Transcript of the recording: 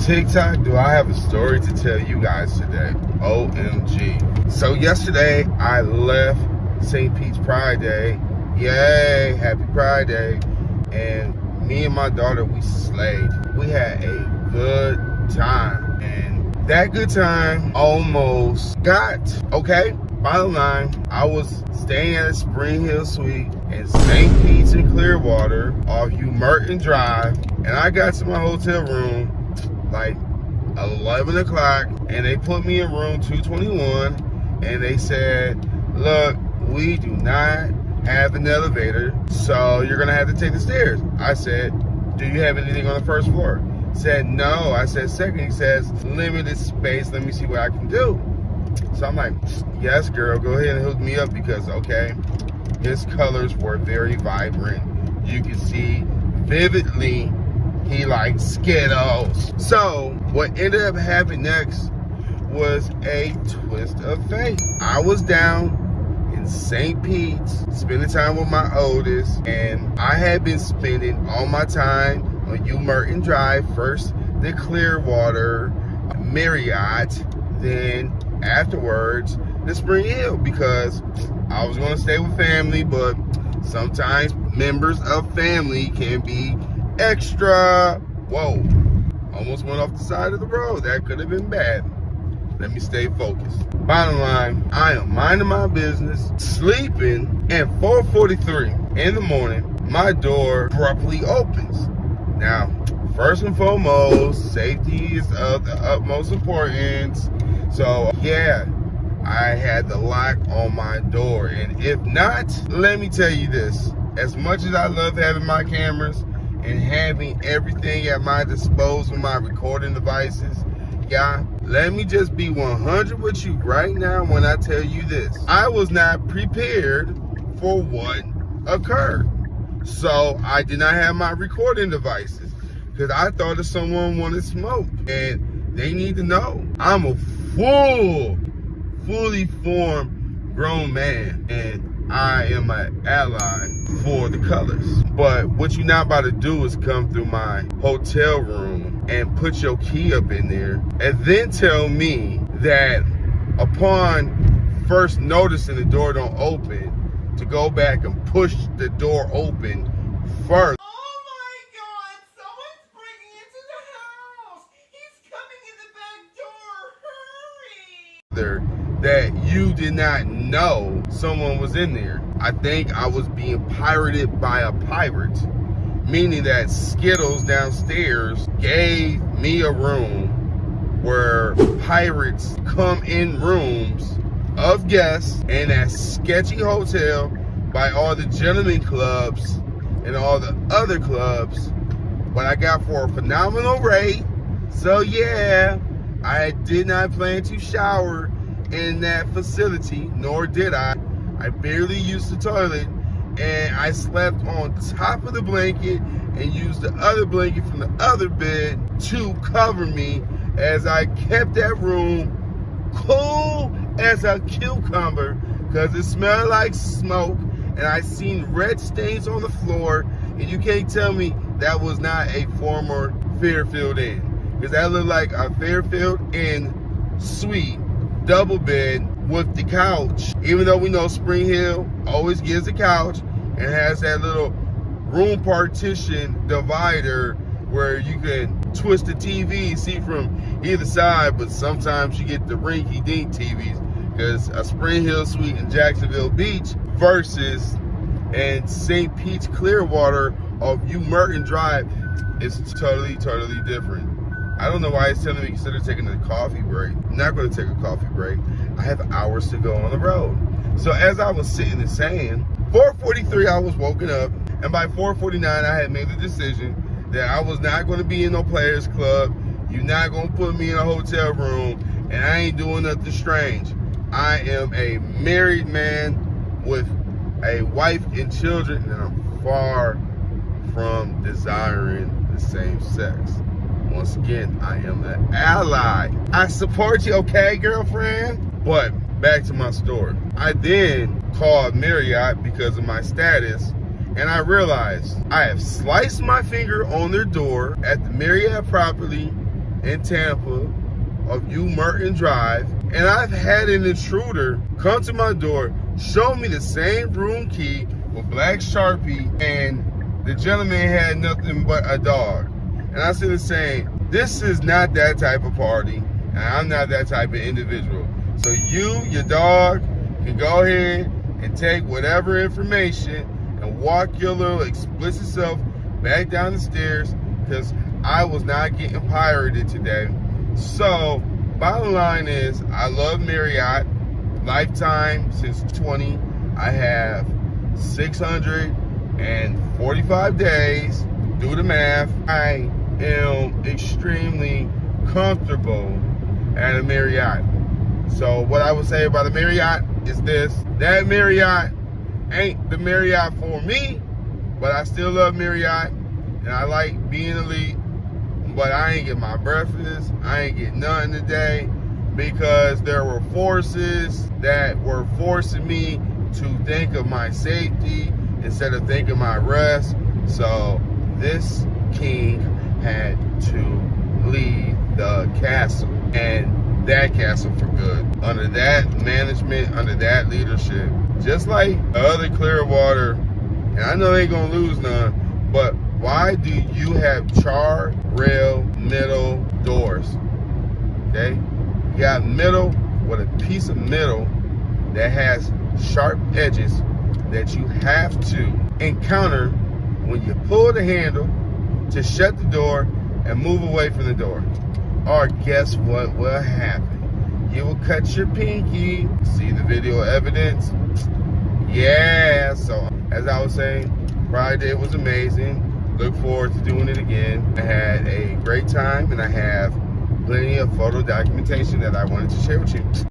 TikTok, do I have a story to tell you guys today? OMG. So yesterday, I left St. Pete's Pride Day. Yay, happy Pride Day. And me and my daughter, we slayed. We had a good time. And that good time almost got, okay, bottom line, I was staying at a Springhill suite in St. Pete's in Clearwater off Merriott Drive. And I got to my hotel room like 11 o'clock, and they put me in room 221, and they said, look, we do not have an elevator, so you're gonna have to take the stairs. I said, do you have anything on the first floor? Said no. I said second. He says, limited space, let me see what I can do. So I'm like, yes girl, go ahead and hook me up, because okay, his colors were very vibrant. You can see vividly he likes Skittles. So what ended up happening next was a twist of fate. I was down in St. Pete's spending time with my oldest, and I had been spending all my time on Merriott Drive, first the Clearwater, Marriott, then afterwards the Springhill, because I was going to stay with family, but sometimes members of family can be extra. Whoa, almost went off the side of the road. That could have been bad. Let me stay focused. Bottom line, I am minding my business, sleeping, and 4:43 in the morning, my door abruptly opens. Now, first and foremost, safety is of the utmost importance. So yeah, I had the lock on my door. And if not, let me tell you this. As much as I love having my cameras and having everything at my disposal, my recording devices, yeah, let me just be 100 with you right now when I tell you this. I was not prepared for what occurred. So I did not have my recording devices, because I thought if someone wanted smoke, and they need to know I'm a fully formed grown man, and I am an ally for the colors. But what you're not about to do is come through my hotel room and put your key up in there and then tell me that upon first noticing the door don't open, to go back and push the door open first. Oh my God, someone's breaking into the house. He's coming in the back door, hurry. That you did not know someone was in there. I think I was being pirated by a pirate, meaning that Skittles downstairs gave me a room where pirates come in rooms of guests in that sketchy hotel by all the gentlemen clubs and all the other clubs, but I got for a phenomenal rate. So yeah, I did not plan to shower in that facility, nor did I. I barely used the toilet, and I slept on top of the blanket and used the other blanket from the other bed to cover me, as I kept that room cool as a cucumber, because it smelled like smoke, and I seen red stains on the floor, and you can't tell me that was not a former Fairfield Inn, because that looked like a Fairfield Inn suite, double bed with the couch. Even though we know Springhill always gives a couch and has that little room partition divider where you can twist the TV, see from either side, but sometimes you get the rinky-dink TVs, because a Springhill suite in Jacksonville Beach versus in St. Pete's Clearwater off Merriott Drive is totally different. I don't know why it's telling me consider taking a coffee break. I'm not going to take a coffee break. I have hours to go on the road. So as I was sitting and saying, 4:43 I was woken up, and by 4:49 I had made the decision that I was not going to be in no players club. You're not going to put me in a hotel room, and I ain't doing nothing strange. I am a married man with a wife and children, and I'm far from desiring the same sex. Once again, I am an ally. I support you, okay, girlfriend? But back to my story. I then called Marriott because of my status, and I realized I have sliced my finger on their door at the Marriott property in Tampa of U Merton Drive, and I've had an intruder come to my door, show me the same room key with black Sharpie, and the gentleman had nothing but a dog. And I said the same, this is not that type of party, and I'm not that type of individual. So you, your dog, can go ahead and take whatever information and walk your little explicit self back down the stairs, because I was not getting pirated today. So, bottom line is, I love Marriott. Lifetime since 20. I have 645 days. Do the math. I am extremely comfortable at a Marriott. So what I would say about a Marriott is this: that Marriott ain't the Marriott for me, but I still love Marriott, and I like being elite, but I ain't get my breakfast. I ain't get nothing today because there were forces that were forcing me to think of my safety instead of thinking my rest. So this king had to leave the castle, and that castle for good. Under that management, under that leadership, just like the other Clearwater, and I know they ain't gonna lose none, but why do you have char rail middle doors? Okay? You got middle with a piece of metal that has sharp edges that you have to encounter when you pull the handle to shut the door and move away from the door. Or guess what will happen? You will cut your pinky. See the video evidence? Yeah, so as I was saying, Friday was amazing. Look forward to doing it again. I had a great time, and I have plenty of photo documentation that I wanted to share with you.